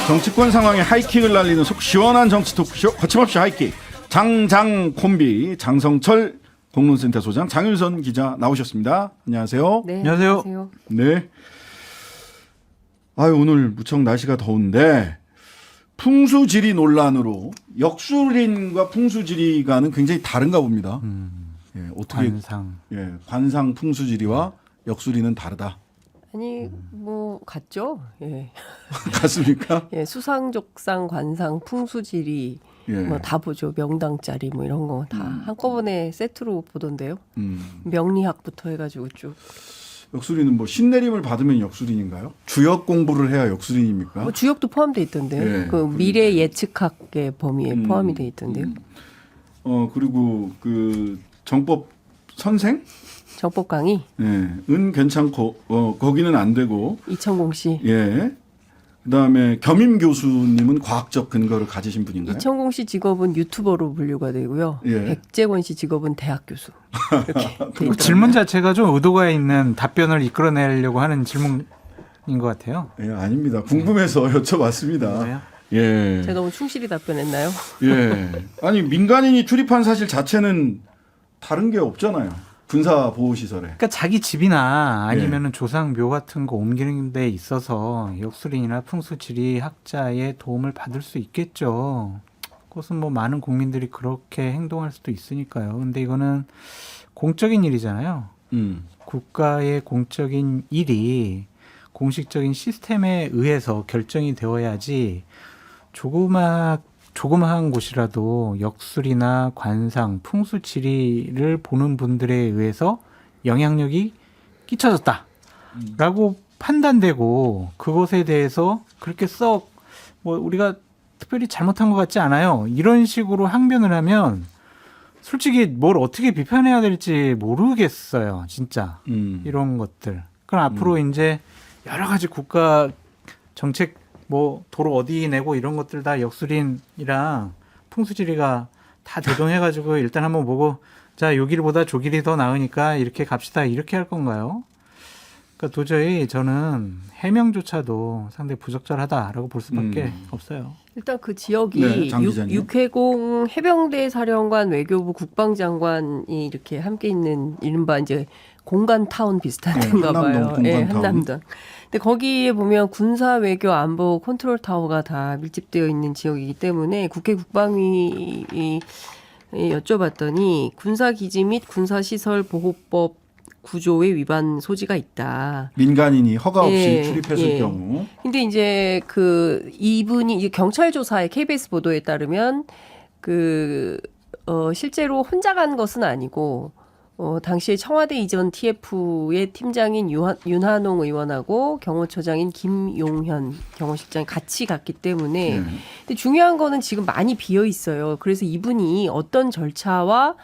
정치권 상황에 하이킥을 날리는 속 시원한 정치 토크쇼 거침없이 하이킥 장장 콤비 장성철 공론센터 소장 장윤선 기자 나오셨습니다. 안녕하세요. 네, 안녕하세요. 네. 아유 오늘 무척 날씨가 더운데 풍수지리 논란으로 역술인과 풍수지리가는 굉장히 다른가 봅니다. 예, 어떻게 관상 풍수지리와 역술인은 다르다. 아니 뭐 같죠. 예. 같습니까? 예, 수상족상, 관상, 풍수지리 예. 뭐 다 보죠. 명당짜리 뭐 이런 거 다 한꺼번에 세트로 보던데요. 음. 명리학부터 해가지고 쭉. 역술인은 뭐 신내림을 받으면 역술인인가요? 주역 공부를 해야 역술인입니까? 뭐 주역도 포함돼 있던데요. 예, 그 미래 예측학의 범위에 포함이 돼 있던데요. 그리고 그 정법 선생? 정법 강의 예, 은 괜찮고 거기는 안 되고 이천공 씨. 예. 그다음에 겸임 교수님은 과학적 근거를 가지신 분인가요? 이천공 씨 직업은 유튜버로 분류가 되고요. 예. 백재권 씨 직업은 대학 교수. 이렇게 돼 있더라고요. 질문 자체가 좀 의도가 있는 답변을 이끌어내려고 하는 질문인 것 같아요. 예, 아닙니다. 궁금해서 여쭤봤습니다. 그래요? 예. 제가 너무 충실히 답변했나요? 예. 아니 민간인이 출입한 사실 자체는 다른 게 없잖아요. 군사 보호 시설에. 그러니까 자기 집이나 아니면은 조상 묘 같은 거 옮기는 데 있어서 역술인이나 풍수지리 학자의 도움을 받을 수 있겠죠. 그것은 뭐 많은 국민들이 그렇게 행동할 수도 있으니까요. 근데 이거는 공적인 일이잖아요. 국가의 공적인 일이 공식적인 시스템에 의해서 결정이 되어야지 조그마한 곳이라도 역술이나 관상, 풍수지리를 보는 분들에 의해서 영향력이 끼쳐졌다라고 판단되고 그것에 대해서 그렇게 썩 뭐 우리가 특별히 잘못한 것 같지 않아요. 이런 식으로 항변을 하면 솔직히 뭘 어떻게 비판해야 될지 모르겠어요. 진짜 이런 것들. 그럼 앞으로 이제 여러 가지 국가 정책 뭐 도로 어디 내고 이런 것들 다 역술인이랑 풍수지리가 다 대동해가지고 일단 한번 보고 자 요 길보다 저 길이 더 나으니까 이렇게 갑시다 이렇게 할 건가요? 그러니까 도저히 저는 해명조차도 상당히 부적절하다라고 볼 수밖에 없어요. 일단 그 지역이 네, 장 기자님. 육해공 해병대 사령관, 외교부 국방장관이 이렇게 함께 있는 이른바 이제 공간 타운 비슷한 네, 데인가 봐요. 한남동 공간 타운. 한남동. 근데 거기에 보면 군사, 외교, 안보 컨트롤 타워가 다 밀집되어 있는 지역이기 때문에 국회 국방위 여쭤봤더니 군사기지 및 군사시설 보호법 구조의 위반 소지가 있다. 민간인이 허가 없이 예, 출입했을 예. 경우. 근데 이제 그 이분이 이제 경찰 조사에 KBS 보도에 따르면 실제로 혼자 간 것은 아니고 당시에 청와대 이전 TF의 팀장인 윤한홍 의원하고 경호처장인 김용현 경호실장이 같이 갔기 때문에 근데 중요한 거는 지금 많이 비어 있어요. 그래서 이분이 어떤 절차와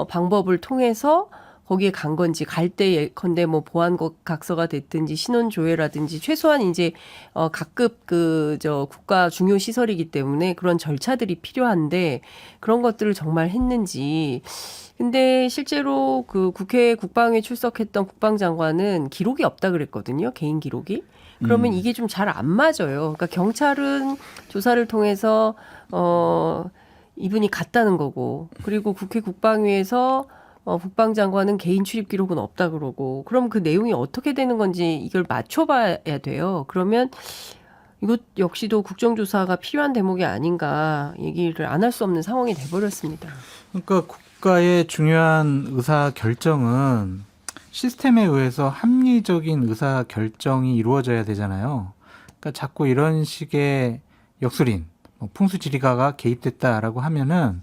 방법을 통해서 거기에 간 건지 갈 때 예컨대 뭐 보안각서가 됐든지 신원 조회라든지 최소한 이제 각급 국가 중요 시설이기 때문에 그런 절차들이 필요한데 그런 것들을 정말 했는지. 근데 실제로 그 국회 국방위에 출석했던 국방장관은 기록이 없다 그랬거든요. 개인 기록이. 그러면 이게 좀 잘 안 맞아요. 그러니까 경찰은 조사를 통해서 이분이 갔다는 거고 그리고 국회 국방위에서 국방장관은 개인 출입 기록은 없다 그러고 그럼 그 내용이 어떻게 되는 건지 이걸 맞춰봐야 돼요. 그러면 이것 역시도 국정조사가 필요한 대목이 아닌가 얘기를 안 할 수 없는 상황이 돼버렸습니다. 그러니까 국가의 중요한 의사 결정은 시스템에 의해서 합리적인 의사 결정이 이루어져야 되잖아요. 그러니까 자꾸 이런 식의 역술인, 풍수지리가가 개입됐다라고 하면은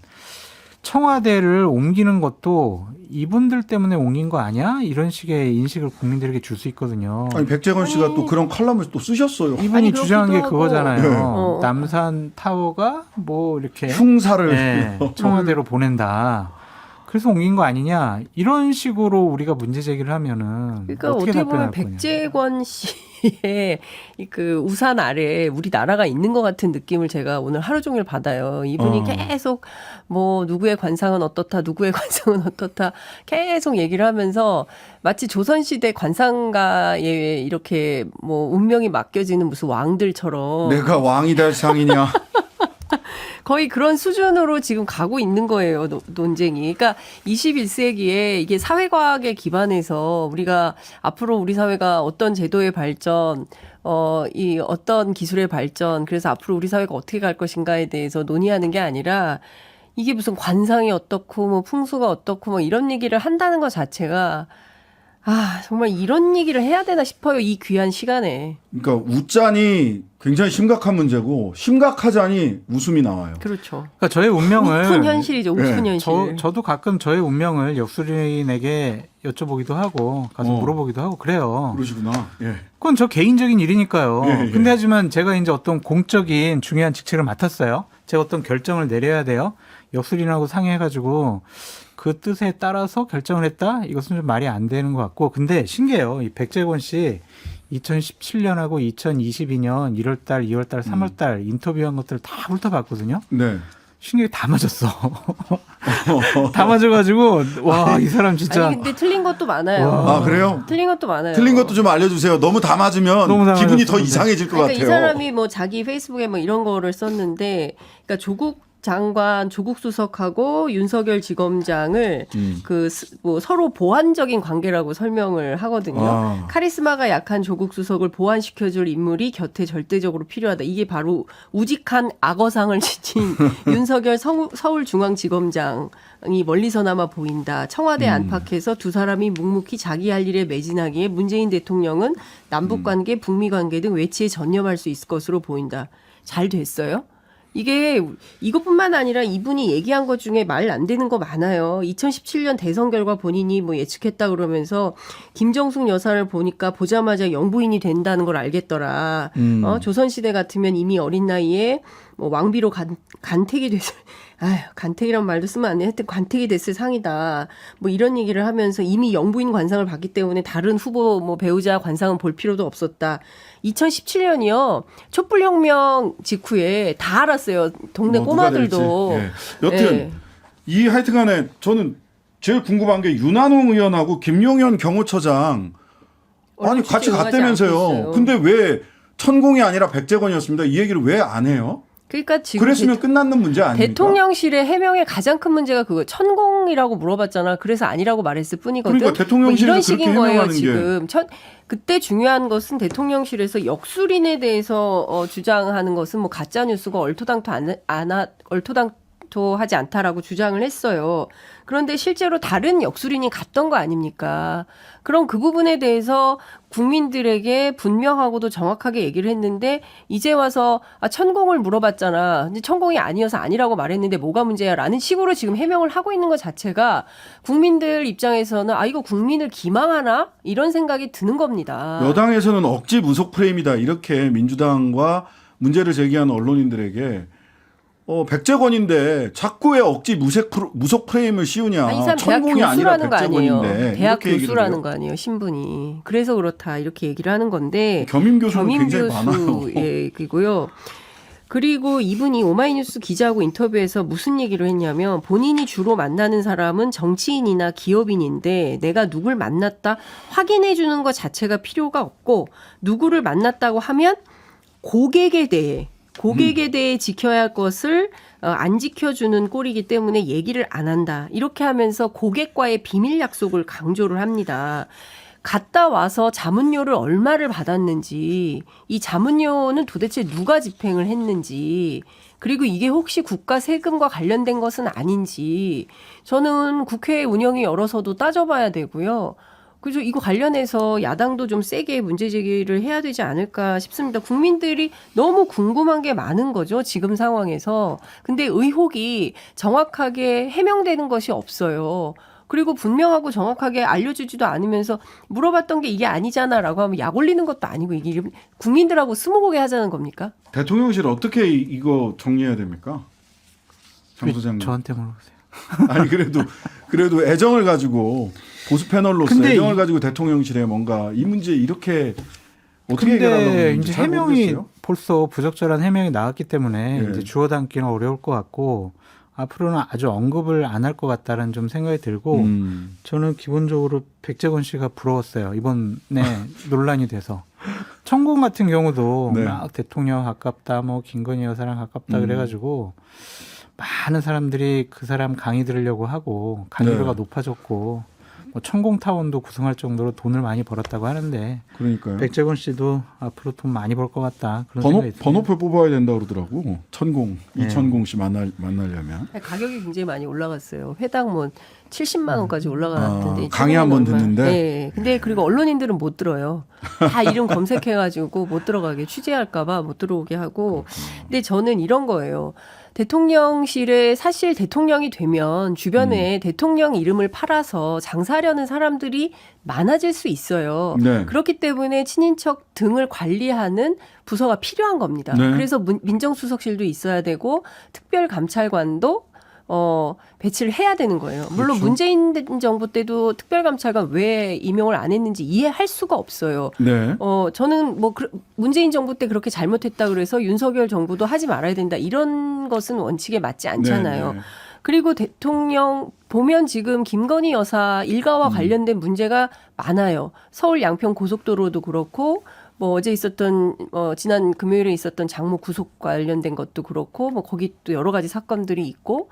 청와대를 옮기는 것도 이분들 때문에 옮긴 거 아니야? 이런 식의 인식을 국민들에게 줄 수 있거든요. 아니 백재건 씨가 또 그런 칼럼을 또 쓰셨어요. 이분이 주장한 게 그렇기도 그거잖아요. 하고. 남산 타워가 뭐 이렇게 흉사를 네, 청와대로 보낸다. 그래서 옮긴 거 아니냐 이런 식으로 우리가 문제 제기를 하면은 그러니까 어떻게 어떻게 보면 답변할 거냐. 백재권 씨의 그 우산 아래 우리 나라가 있는 것 같은 느낌을 제가 오늘 하루 종일 받아요. 이분이 계속 뭐 누구의 관상은 어떻다, 누구의 관상은 어떻다 계속 얘기를 하면서 마치 조선시대 관상가에 이렇게 뭐 운명이 맡겨지는 무슨 왕들처럼 내가 왕이 될 상이냐. 거의 그런 수준으로 지금 가고 있는 거예요, 논쟁이. 그러니까 21세기에 이게 사회과학에 기반해서 우리가 앞으로 우리 사회가 어떤 제도의 발전, 이 어떤 기술의 발전, 그래서 앞으로 우리 사회가 어떻게 갈 것인가에 대해서 논의하는 게 아니라 이게 무슨 관상이 어떻고 뭐 풍수가 어떻고 뭐 이런 얘기를 한다는 것 자체가 정말 이런 얘기를 해야 되나 싶어요, 이 귀한 시간에. 그러니까 웃자니 굉장히 심각한 문제고 심각하자니 웃음이 나와요. 그렇죠. 그러니까 저의 운명을 웃픈 현실이죠, 웃픈 네. 현실. 저도 가끔 저의 운명을 역술인에게 여쭤보기도 하고 가서 물어보기도 하고 그래요. 그러시구나. 예. 그건 저 개인적인 일이니까요. 예, 예. 근데 하지만 제가 이제 어떤 공적인 중요한 직책을 맡았어요. 제가 어떤 결정을 내려야 돼요. 역술인하고 상의해가지고 그 뜻에 따라서 결정을 했다? 이것은 좀 말이 안 되는 것 같고. 근데 신기해요. 이 백재권 씨 2017년하고 2022년 1월달, 2월달, 3월달 인터뷰한 것들을 다 훑어봤거든요. 네. 신기하게 다 맞았어. 다 맞아가지고 와, 이 사람 진짜. 아니 근데 틀린 것도 많아요. 아, 그래요? 틀린 것도 많아요. 틀린 것도 좀 알려주세요. 너무 다 맞으면 너무 다 기분이 더 맞았어, 이상해질 것 그러니까 같아요. 이 사람이 뭐 자기 페이스북에 뭐 이런 거를 썼는데, 그러니까 조국 장관, 조국 수석하고 윤석열 지검장을 뭐 서로 보완적인 관계라고 설명을 하거든요. 아. 카리스마가 약한 조국 수석을 보완시켜줄 인물이 곁에 절대적으로 필요하다. 이게 바로 우직한 악어상을 지닌 윤석열 서울중앙지검장이 멀리서나마 보인다. 청와대 안팎에서 두 사람이 묵묵히 자기 할 일에 매진하기에 문재인 대통령은 남북관계, 북미관계 등 외치에 전념할 수 있을 것으로 보인다. 잘 됐어요? 이게 이것뿐만 아니라 이분이 얘기한 것 중에 말 안 되는 거 많아요. 2017년 대선 결과 본인이 뭐 예측했다 그러면서 김정숙 여사를 보니까 보자마자 영부인이 된다는 걸 알겠더라. 조선시대 같으면 이미 어린 나이에 뭐 왕비로 간택이 됐을, 간택이란 말도 쓰면 안 돼. 하여튼 간택이 됐을 상이다. 뭐 이런 얘기를 하면서 이미 영부인 관상을 봤기 때문에 다른 후보 뭐 배우자 관상은 볼 필요도 없었다. 2017년이요. 촛불혁명 직후에 다 알았어요. 동네 뭐 누가 꼬마들도. 될지. 예. 여튼 예. 이 하여튼간에 저는 제일 궁금한 게 윤한홍 의원하고 김용현 경호처장 아니 같이 갔다면서요. 근데 왜 천공이 아니라 백재권이었습니다. 이 얘기를 왜 안 해요? 그러니까 지금 그랬으면 끝났는 문제 아닙니까? 대통령실의 해명의 가장 큰 문제가 그거 천공이라고 물어봤잖아. 그래서 아니라고 말했을 뿐이거든. 그러니까 대통령실에서 뭐 이런 식인 그렇게 거예요 해명하는 지금. 그때 중요한 것은 대통령실에서 역술인에 대해서 주장하는 것은 뭐 가짜 뉴스가 얼토당토하지 않다라고 주장을 했어요. 그런데 실제로 다른 역술인이 갔던 거 아닙니까? 그럼 그 부분에 대해서 국민들에게 분명하고도 정확하게 얘기를 했는데 이제 와서 천공을 물어봤잖아. 근데 천공이 아니어서 아니라고 말했는데 뭐가 문제야? 라는 식으로 지금 해명을 하고 있는 것 자체가 국민들 입장에서는 이거 국민을 기망하나? 이런 생각이 드는 겁니다. 여당에서는 억지 무속 프레임이다. 이렇게 민주당과 문제를 제기하는 언론인들에게 백재권인데 자꾸 왜 억지 무속 프레임을 씌우냐. 이 사람 대학 천공이 아니라 교수라는 거 아니에요. 백재권인데. 대학 이렇게 얘기를 교수라는 해요. 거 아니에요. 신분이. 그래서 그렇다 이렇게 얘기를 하는 건데. 겸임 교수는 굉장히 많아요. 교수이고요. 그리고 이분이 오마이뉴스 기자하고 인터뷰에서 무슨 얘기를 했냐면 본인이 주로 만나는 사람은 정치인이나 기업인인데 내가 누굴 만났다 확인해 주는 것 자체가 필요가 없고 누구를 만났다고 하면 고객에 대해 지켜야 할 것을 안 지켜주는 꼴이기 때문에 얘기를 안 한다. 이렇게 하면서 고객과의 비밀 약속을 강조를 합니다. 갔다 와서 자문료를 얼마를 받았는지, 이 자문료는 도대체 누가 집행을 했는지, 그리고 이게 혹시 국가 세금과 관련된 것은 아닌지, 저는 국회 운영이 열어서도 따져봐야 되고요. 그죠? 이거 관련해서 야당도 좀 세게 문제 제기를 해야 되지 않을까 싶습니다. 국민들이 너무 궁금한 게 많은 거죠. 지금 상황에서. 근데 의혹이 정확하게 해명되는 것이 없어요. 그리고 분명하고 정확하게 알려주지도 않으면서 물어봤던 게 이게 아니잖아라고 하면 약 올리는 것도 아니고 이게 국민들하고 스무고개 하자는 겁니까? 대통령실 어떻게 이거 정리해야 됩니까? 장 소장님. 저한테 물어보세요. 아니 그래도 애정을 가지고 보수 패널로서 근데 애정을 가지고 대통령실에 뭔가 이 문제 이렇게 어떻게 해결하려고 근데 하는지 이제 잘 해명이 모르겠어요. 벌써 부적절한 해명이 나왔기 때문에 네. 이제 주워 담기는 어려울 것 같고 앞으로는 아주 언급을 안 할 것 같다는 좀 생각이 들고 저는 기본적으로 백재권 씨가 부러웠어요. 이번에 논란이 돼서. 천공 같은 경우도 네. 막 대통령 가깝다, 뭐 김건희 여사랑 가깝다 그래가지고 많은 사람들이 그 사람 강의 들으려고 하고 강의료가 네. 높아졌고 뭐 천공타운도 구성할 정도로 돈을 많이 벌었다고 하는데 그러니까요. 백재권 씨도 앞으로 돈 많이 벌 것 같다. 그런 생각이 들어요. 번호표 뽑아야 된다 그러더라고. 천공, 네. 이천공 씨 만나려면. 가격이 굉장히 많이 올라갔어요. 회당 뭐 70만 원까지 올라갔는데 강의 한번 듣는데? 네. 근데 그리고 언론인들은 못 들어요. 다 이름 검색해가지고 못 들어가게 취재할까봐 못 들어오게 하고. 근데 저는 이런 거예요. 대통령실에 사실 대통령이 되면 주변에 대통령 이름을 팔아서 장사하려는 사람들이 많아질 수 있어요. 네. 그렇기 때문에 친인척 등을 관리하는 부서가 필요한 겁니다. 네. 그래서 민정수석실도 있어야 되고 특별감찰관도 배치를 해야 되는 거예요. 물론 그렇죠. 문재인 정부 때도 특별감찰관 왜 임용을 안 했는지 이해할 수가 없어요. 네. 저는 뭐 문재인 정부 때 그렇게 잘못했다 그래서 윤석열 정부도 하지 말아야 된다 이런 것은 원칙에 맞지 않잖아요. 네. 그리고 대통령 보면 지금 김건희 여사 일가와 관련된 문제가 많아요. 서울 양평 고속도로도 그렇고 뭐 어제 있었던 지난 금요일에 있었던 장모 구속 관련된 것도 그렇고 뭐 거기 또 여러 가지 사건들이 있고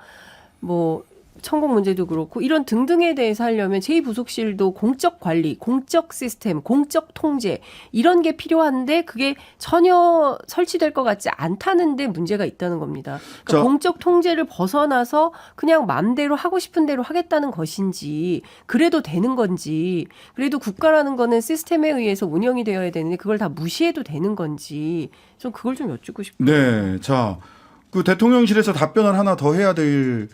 뭐 천공 문제도 그렇고 이런 등등에 대해서 하려면 제2부속실도 공적 관리, 공적 시스템, 공적 통제 이런 게 필요한데 그게 전혀 설치될 것 같지 않다는 데 문제가 있다는 겁니다. 그러니까 공적 통제를 벗어나서 그냥 마음대로 하고 싶은 대로 하겠다는 것인지 그래도 되는 건지 그래도 국가라는 거는 시스템에 의해서 운영이 되어야 되는데 그걸 다 무시해도 되는 건지 좀 그걸 좀 여쭙고 싶어요. 네. 자, 그 대통령실에서 답변을 하나 더 해야 될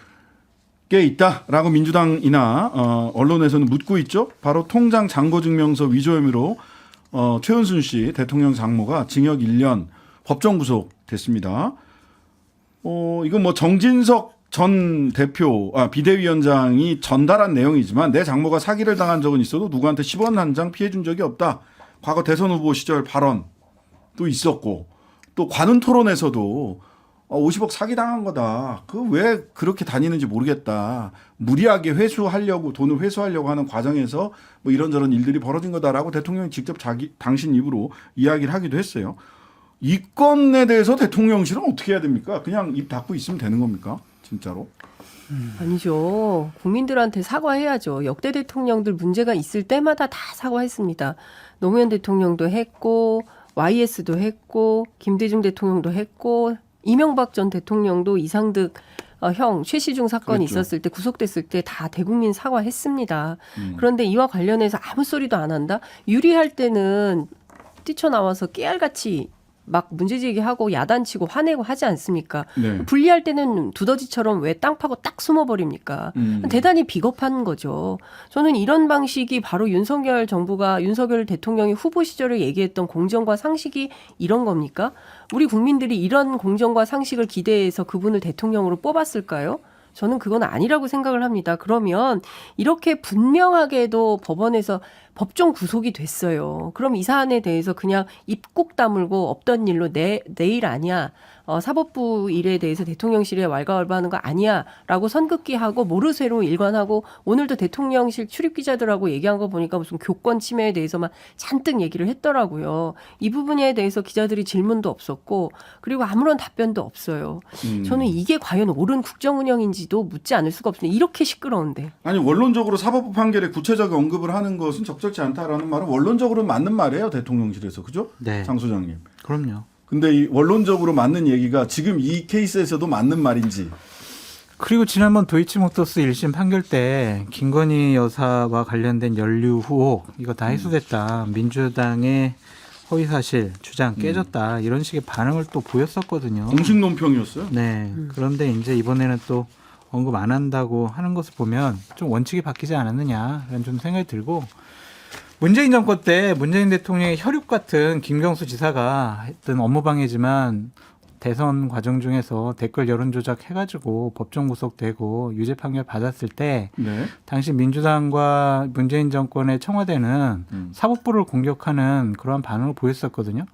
게 있다라고 민주당이나 언론에서는 묻고 있죠. 바로 통장 잔고증명서 위조 혐의로 최은순 씨 대통령 장모가 징역 1년 법정 구속됐습니다. 이건 뭐 정진석 전 비대위원장이 전달한 내용이지만 내 장모가 사기를 당한 적은 있어도 누구한테 10원 한 장 피해 준 적이 없다. 과거 대선 후보 시절 발언도 있었고 또 관훈 토론에서도 50억 사기당한 거다. 그 왜 그렇게 다니는지 모르겠다. 무리하게 돈을 회수하려고 하는 과정에서 뭐 이런저런 일들이 벌어진 거다라고 대통령이 직접 당신 입으로 이야기를 하기도 했어요. 이 건에 대해서 대통령실은 어떻게 해야 됩니까? 그냥 입 닫고 있으면 되는 겁니까? 진짜로? 아니죠. 국민들한테 사과해야죠. 역대 대통령들 문제가 있을 때마다 다 사과했습니다. 노무현 대통령도 했고 YS도 했고 김대중 대통령도 했고 이명박 전 대통령도 이상득 형 최시중 사건이 그랬죠. 있었을 때 구속됐을 때 다 대국민 사과했습니다. 그런데 이와 관련해서 아무 소리도 안 한다. 유리할 때는 뛰쳐나와서 깨알같이 막 문제제기하고 야단치고 화내고 하지 않습니까? 네. 불리할 때는 두더지처럼 왜 땅 파고 딱 숨어버립니까? 대단히 비겁한 거죠. 저는 이런 방식이 바로 윤석열 대통령이 후보 시절에 얘기했던 공정과 상식이 이런 겁니까? 우리 국민들이 이런 공정과 상식을 기대해서 그분을 대통령으로 뽑았을까요? 저는 그건 아니라고 생각을 합니다. 그러면 이렇게 분명하게도 법원에서 법정 구속이 됐어요. 그럼 이 사안에 대해서 그냥 입 꾹 다물고 없던 일로 내일 아니야. 사법부 일에 대해서 대통령실에 왈가왈부하는 거 아니야 라고 선긋기하고 모르쇠로 일관하고 오늘도 대통령실 출입기자들하고 얘기한 거 보니까 무슨 교권 침해에 대해서만 잔뜩 얘기를 했더라고요. 이 부분에 대해서 기자들이 질문도 없었고 그리고 아무런 답변도 없어요. 저는 이게 과연 옳은 국정운영인지도 묻지 않을 수가 없습니다. 이렇게 시끄러운데. 아니 원론적으로 사법부 판결에 구체적 언급을 하는 것은 적절치 않다라는 말은 원론적으로는 맞는 말이에요. 대통령실에서. 그죠? 네. 장 소장님. 그럼요. 근데 이 원론적으로 맞는 얘기가 지금 이 케이스에서도 맞는 말인지. 그리고 지난번 도이치모터스 1심 판결 때 김건희 여사와 관련된 연루 후혹 이거 다 해소됐다. 민주당의 허위사실 주장 깨졌다. 이런 식의 반응을 또 보였었거든요. 공식 논평이었어요. 네. 그런데 이제 이번에는 또 언급 안 한다고 하는 것을 보면 좀 원칙이 바뀌지 않았느냐라는 좀 생각이 들고 문재인 정권 때 문재인 대통령의 혈육 같은 김경수 지사가 했던 업무방해지만 대선 과정 중에서 댓글 여론 조작해가지고 법정 구속되고 유죄 판결 받았을 때 네. 당시 민주당과 문재인 정권의 청와대는 사법부를 공격하는 그러한 반응을 보였었거든요.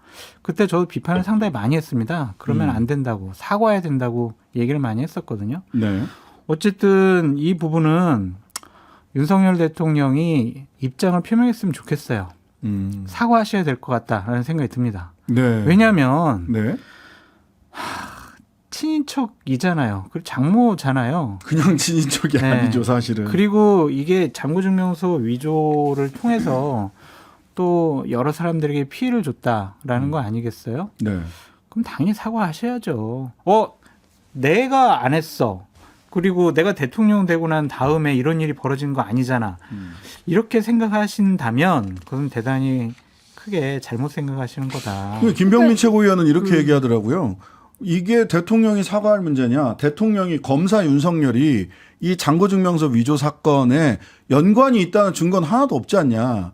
그때 저도 비판을 상당히 많이 했습니다. 그러면 안 된다고 사과해야 된다고 얘기를 많이 했었거든요. 네. 어쨌든 이 부분은 윤석열 대통령이 입장을 표명했으면 좋겠어요. 사과하셔야 될 것 같다라는 생각이 듭니다. 네. 왜냐하면 네. 친인척이잖아요. 그리고 장모잖아요. 그냥 친인척이 네. 아니죠, 사실은. 그리고 이게 장고증명서 위조를 통해서 또 여러 사람들에게 피해를 줬다라는 거 아니겠어요? 네. 그럼 당연히 사과하셔야죠. 내가 안 했어. 그리고 내가 대통령 되고 난 다음에 이런 일이 벌어진 거 아니잖아. 이렇게 생각하신다면 그건 대단히 크게 잘못 생각하시는 거다. 김병민 최고위원은 이렇게 얘기하더라고요. 이게 대통령이 사과할 문제냐? 대통령이 검사 윤석열이 이 장고증명서 위조 사건에 연관이 있다는 증거는 하나도 없지 않냐?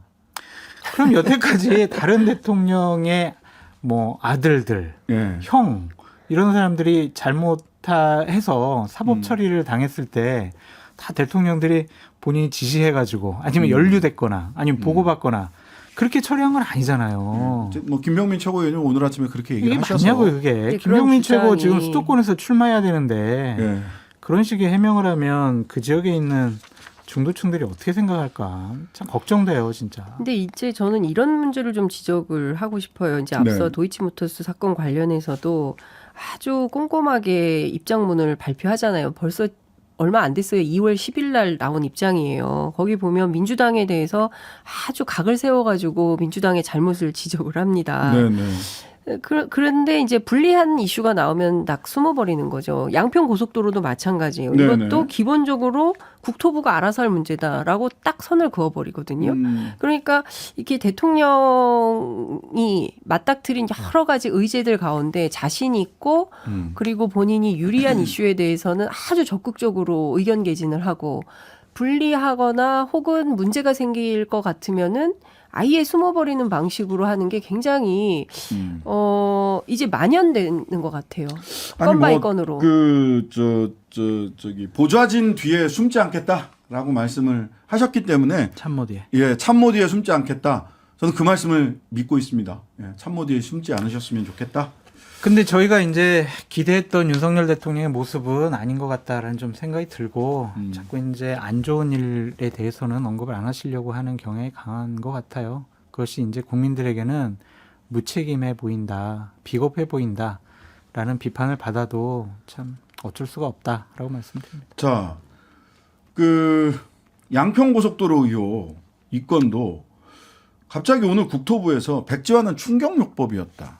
그럼 여태까지 다른 대통령의 뭐 아들들, 예. 형 이런 사람들이 잘못해서 사법 처리를 당했을 때 다 대통령들이 본인이 지시해가지고 아니면 연루됐거나 아니면 보고받거나 그렇게 처리한 건 아니잖아요. 뭐 김병민 최고위원이 오늘 아침에 그렇게 이게 얘기를 하셔서 맞냐고요, 그게. 김병민 최고 지금 수도권에서 출마해야 되는데 예. 그런 식의 해명을 하면 그 지역에 있는 중도층들이 어떻게 생각할까 참 걱정돼요, 진짜. 근데 이제 저는 이런 문제를 좀 지적을 하고 싶어요. 이제 앞서 네. 도이치모터스 사건 관련해서도 아주 꼼꼼하게 입장문을 발표하잖아요. 벌써 얼마 안 됐어요. 2월 10일 날 나온 입장이에요. 거기 보면 민주당에 대해서 아주 각을 세워가지고 민주당의 잘못을 지적을 합니다. 네네. 그런데 이제 불리한 이슈가 나오면 딱 숨어버리는 거죠. 양평 고속도로도 마찬가지예요. 네네. 이것도 기본적으로 국토부가 알아서 할 문제다라고 딱 선을 그어버리거든요. 그러니까 이렇게 대통령이 맞닥뜨린 여러 가지 의제들 가운데 자신 있고 그리고 본인이 유리한 이슈에 대해서는 아주 적극적으로 의견 개진을 하고 불리하거나 혹은 문제가 생길 것 같으면은 아예 숨어버리는 방식으로 하는 게 굉장히 이제 만연되는 것 같아요. 건 바이 건으로. 저기 보좌진 뒤에 숨지 않겠다라고 말씀을 하셨기 때문에 참모 뒤에. 예, 참모 뒤에 숨지 않겠다. 저는 그 말씀을 믿고 있습니다. 예, 참모 뒤에 숨지 않으셨으면 좋겠다. 근데 저희가 이제 기대했던 윤석열 대통령의 모습은 아닌 것 같다라는 좀 생각이 들고 자꾸 이제 안 좋은 일에 대해서는 언급을 안 하시려고 하는 경향이 강한 것 같아요. 그것이 이제 국민들에게는 무책임해 보인다, 비겁해 보인다라는 비판을 받아도 참 어쩔 수가 없다라고 말씀드립니다. 자, 그 양평고속도로 의혹 이 건도 갑자기 오늘 국토부에서 백지화는 충격요법이었다.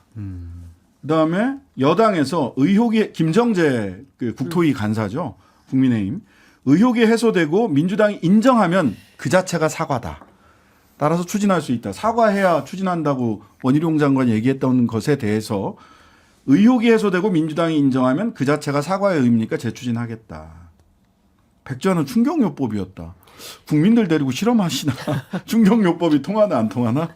그다음에 여당에서 의혹이 김정재 그 국토위 간사죠. 국민의힘. 의혹이 해소되고 민주당이 인정하면 그 자체가 사과다. 따라서 추진할 수 있다. 사과해야 추진한다고 원희룡 장관이 얘기했던 것에 대해서 의혹이 해소되고 민주당이 인정하면 그 자체가 사과의 의미니까 재추진하겠다. 백지화는 충격요법이었다. 국민들 데리고 실험하시나? 충격요법이 통하나 안 통하나?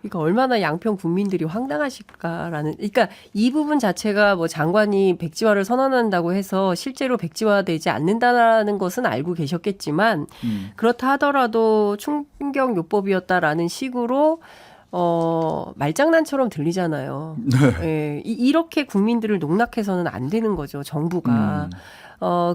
그러니까 얼마나 양평 국민들이 황당하실까라는. 그러니까 이 부분 자체가 뭐 장관이 백지화를 선언한다고 해서 실제로 백지화되지 않는다라는 것은 알고 계셨겠지만 그렇다 하더라도 충격요법이었다라는 식으로 말장난처럼 들리잖아요. 네. 예, 이렇게 국민들을 농락해서는 안 되는 거죠, 정부가.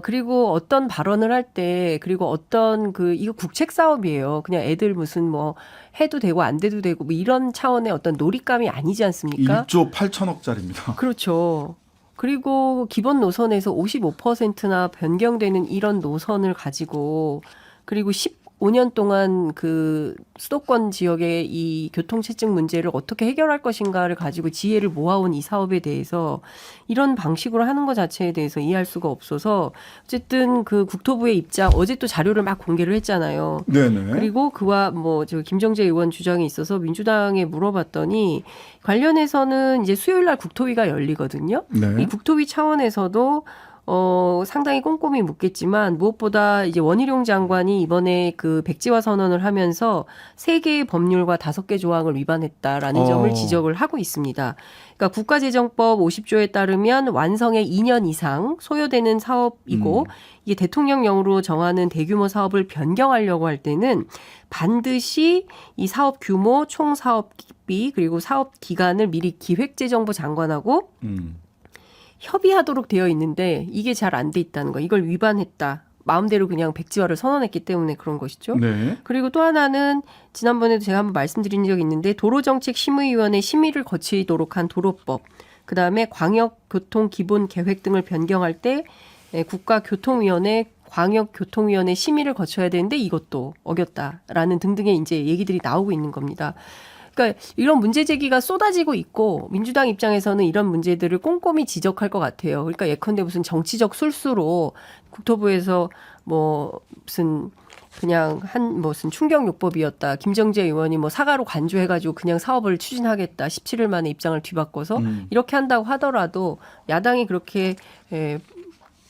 그리고 어떤 발언을 할 때, 그리고 어떤 이거 국책 사업이에요. 그냥 애들 무슨 뭐 해도 되고 안 돼도 되고 뭐 이런 차원의 어떤 놀잇감이 아니지 않습니까? 1조 8천억짜리입니다. 그렇죠. 그리고 기본 노선에서 55%나 변경되는 이런 노선을 가지고 그리고 15년 동안 그 수도권 지역의 이 교통체증 문제를 어떻게 해결할 것인가를 가지고 지혜를 모아온 이 사업에 대해서 이런 방식으로 하는 것 자체에 대해서 이해할 수가 없어서 어쨌든 그 국토부의 입장 어제 또 자료를 막 공개를 했잖아요. 네네. 그리고 그와 뭐 저 김정재 의원 주장이 있어서 민주당에 물어봤더니 관련해서는 이제 수요일 날 국토위가 열리거든요. 네. 이 국토위 차원에서도 상당히 꼼꼼히 묻겠지만 무엇보다 이제 원희룡 장관이 이번에 그 백지화 선언을 하면서 3개의 법률과 5개 조항을 위반했다라는 점을 지적을 하고 있습니다. 그러니까 국가재정법 50조에 따르면 완성에 2년 이상 소요되는 사업이고 이게 대통령령으로 정하는 대규모 사업을 변경하려고 할 때는 반드시 이 사업 규모, 총 사업비 그리고 사업 기간을 미리 기획재정부 장관하고 협의하도록 되어 있는데 이게 잘 안 돼 있다는 거. 이걸 위반했다. 마음대로 그냥 백지화를 선언했기 때문에 그런 것이죠. 네. 그리고 또 하나는 지난번에도 제가 한번 말씀드린 적이 있는데 도로정책심의위원회 심의를 거치도록 한 도로법, 그다음에 광역교통기본계획 등을 변경할 때 국가교통위원회, 광역교통위원회 심의를 거쳐야 되는데 이것도 어겼다라는 등등의 이제 얘기들이 나오고 있는 겁니다. 그러니까 이런 문제 제기가 쏟아지고 있고 민주당 입장에서는 이런 문제들을 꼼꼼히 지적할 것 같아요. 그러니까 예컨대 무슨 정치적 술수로 국토부에서 뭐 무슨 그냥 무슨 충격요법이었다. 김정재 의원이 뭐 사과로 간주해가지고 그냥 사업을 추진하겠다. 17일 만에 입장을 뒤바꿔서 이렇게 한다고 하더라도 야당이 그렇게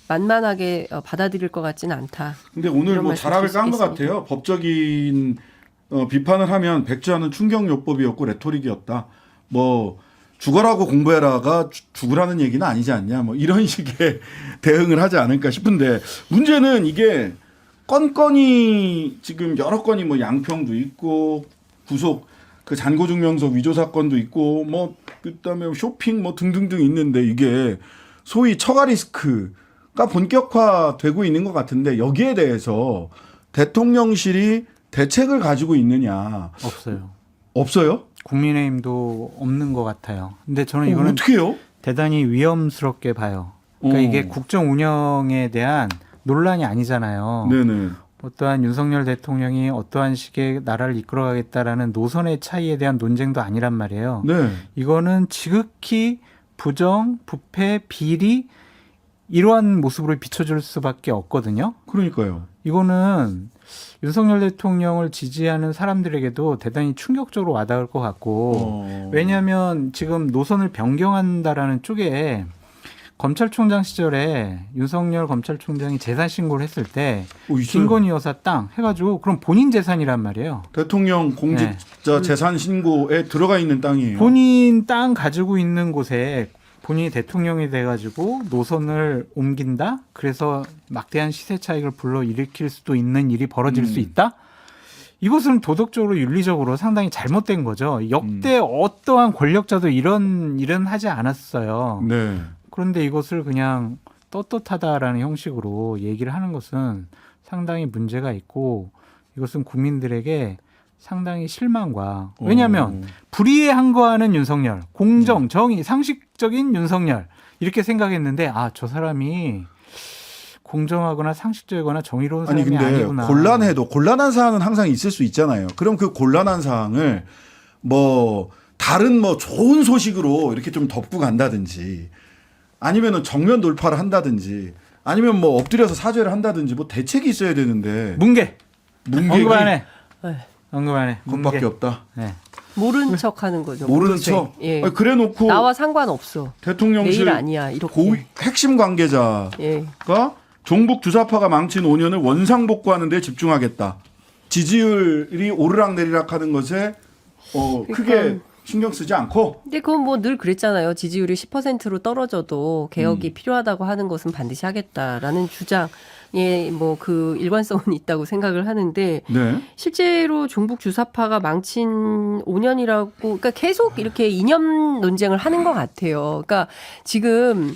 만만하게 받아들일 것 같지는 않다. 근데 오늘 뭐 자락을 깐 것 같아요. 법적인 비판을 하면 백지화는 충격요법이었고 레토릭이었다. 뭐 죽어라고 공부해라가 죽으라는 얘기는 아니지 않냐. 뭐 이런 식의 대응을 하지 않을까 싶은데 문제는 이게 건건이 지금 여러 건이 뭐 양평도 있고 구속 그 잔고증명서 위조 사건도 있고 뭐 그다음에 쇼핑 뭐 등등등 있는데 이게 소위 처가 리스크가 본격화되고 있는 것 같은데 여기에 대해서 대통령실이 대책을 가지고 있느냐? 없어요. 없어요? 국민의힘도 없는 것 같아요. 근데 저는 이거는 어떻게 해요? 대단히 위험스럽게 봐요. 그러니까 이게 국정 운영에 대한 논란이 아니잖아요. 네네. 어떠한 윤석열 대통령이 어떠한 식의 나라를 이끌어가겠다라는 노선의 차이에 대한 논쟁도 아니란 말이에요. 네. 이거는 지극히 부정, 부패, 비리 이러한 모습으로 비춰줄 수밖에 없거든요. 그러니까요. 이거는 윤석열 대통령을 지지하는 사람들에게도 대단히 충격적으로 와닿을 것 같고 왜냐하면 지금 노선을 변경한다라는 쪽에 검찰총장 시절에 윤석열 검찰총장이 재산 신고를 했을 때 김건희 여사 땅 해가지고 그럼 본인 재산이란 말이에요. 대통령 공직자 재산 신고에 들어가 있는 땅이에요. 본인 땅 가지고 있는 곳에 본인이 대통령이 돼가지고 노선을 옮긴다? 그래서 막대한 시세 차익을 불러일으킬 수도 있는 일이 벌어질 수 있다? 이것은 도덕적으로 윤리적으로 상당히 잘못된 거죠. 역대 어떠한 권력자도 이런 일은 하지 않았어요. 네. 그런데 이것을 그냥 떳떳하다라는 형식으로 얘기를 하는 것은 상당히 문제가 있고 이것은 국민들에게 상당히 실망과 왜냐하면 불의에 항거하는 윤석열, 공정, 정의, 상식적인 윤석열 이렇게 생각했는데 아, 저 사람이 공정하거나 상식적이거나 정의로운 사람이 아니 근데 아니구나. 곤란해도 곤란한 사안은 항상 있을 수 있잖아요. 그럼 그 곤란한 사항을 뭐 다른 뭐 좋은 소식으로 이렇게 좀 덮고 간다든지 아니면은 정면 돌파를 한다든지 아니면 뭐 엎드려서 사죄를 한다든지 뭐 대책이 있어야 되는데 문객이 언급 안 해. 네. 언급 안 해. 그것밖에 없다. 네. 모르는 척하는 거죠. 모르는 척. 예. 아니, 그래놓고 나와 상관없어. 대통령실 내일 아니야. 이렇게. 핵심 관계자가 예. 종북 주사파가 망친 5년을 원상복구하는 데 집중하겠다. 지지율이 오르락내리락하는 것에 크게 신경 쓰지 않고. 근데 그건 뭐 늘 그랬잖아요. 지지율이 10%로 떨어져도 개혁이 필요하다고 하는 것은 반드시 하겠다라는 주장에 뭐 그 일관성은 있다고 생각을 하는데 네. 실제로 종북 주사파가 망친 5년이라고 그러니까 계속 이렇게 이념 논쟁을 하는 것 같아요. 그러니까 지금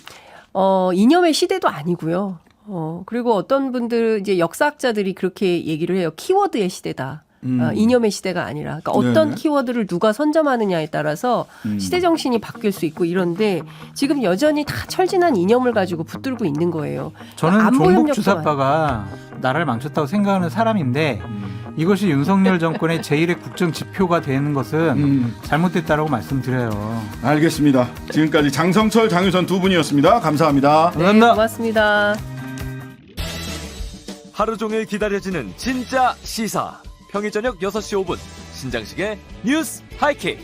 이념의 시대도 아니고요. 그리고 어떤 분들 이제 역사학자들이 그렇게 얘기를 해요. 키워드의 시대다. 이념의 시대가 아니라 그러니까 어떤 네. 키워드를 누가 선점하느냐에 따라서 시대 정신이 바뀔 수 있고 이런데 지금 여전히 다 철진한 이념을 가지고 붙들고 있는 거예요. 저는 안보 종북 협력도 주사파가 나라를 망쳤다고 생각하는 사람인데 이것이 윤석열 정권의 제1의 국정 지표가 되는 것은 잘못됐다라고 말씀드려요. 알겠습니다. 지금까지 장성철, 장유선 두 분이었습니다. 감사합니다. 감사합니다. 네, 고맙습니다. 하루 종일 기다려지는 진짜 시사. 평일 저녁 6시 5분 신장식의 뉴스 하이킥.